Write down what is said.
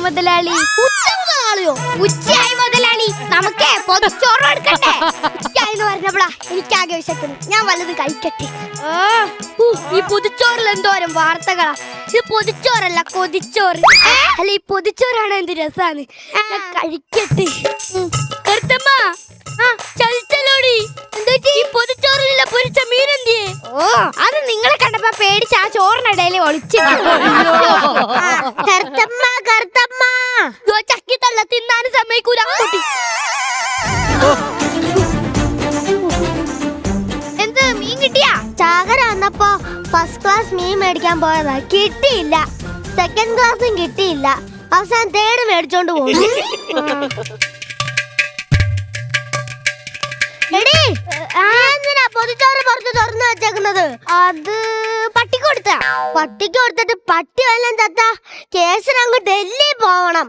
മുതലാളി ഉച്ചയായി മുതലാളി നമുക്കേ പൊതിച്ചോറ് എടുക്കണ്ടേ എന്ന് പറഞ്ഞപ്പോളാ എനിക്കാകെ വിശക്കുന്നു. ഞാൻ വല്ലത് കഴിക്കട്ടെ. ഈ പൊതിച്ചോറിൽ എന്തോരം വാർത്തകളാ. ഇത് പൊതിച്ചോറല്ല കൊതിച്ചോറ്. അല്ല ഈ പൊതിച്ചോറാണ് എന്ത് രസാണ്. കഴിക്കട്ടെ. കറുത്തമ്മ ചലിച്ചലോടി ഈ പൊതിച്ചോറിലുള്ള പൊരിച്ച മീനെന്തിയെ? ഓ അത് നിങ്ങളെ കണ്ടപ്പോ പേടിച്ച് ആ ചോറിനിടയിൽ ഒളിച്ചു. കറുത്തമ്മ കറുത്തമ്മ ചക്കി തള്ള തിന്നാനും സമ്മതിക്കൂല. എന്ത് മീൻ കിട്ടിയാ? ചാകര വന്നപ്പോ ഫസ്റ്റ് ക്ലാസ് മീൻ മേടിക്കാൻ പോയതാ, കിട്ടിയില്ല. സെക്കൻഡ് ക്ലാസ്സും കിട്ടിയില്ല. അവസാനം തേർഡ് മേടിച്ചോണ്ട് പോകും. പൊതിച്ചോറ് പുറത്ത് തുറന്നു വെച്ചേക്കുന്നത്? അത് പട്ടിക്ക് കൊടുത്തിട്ട് പട്ടി വല്ലതും ചത്ത കേസിന് അങ്ങ് ഡൽഹി പോവണം.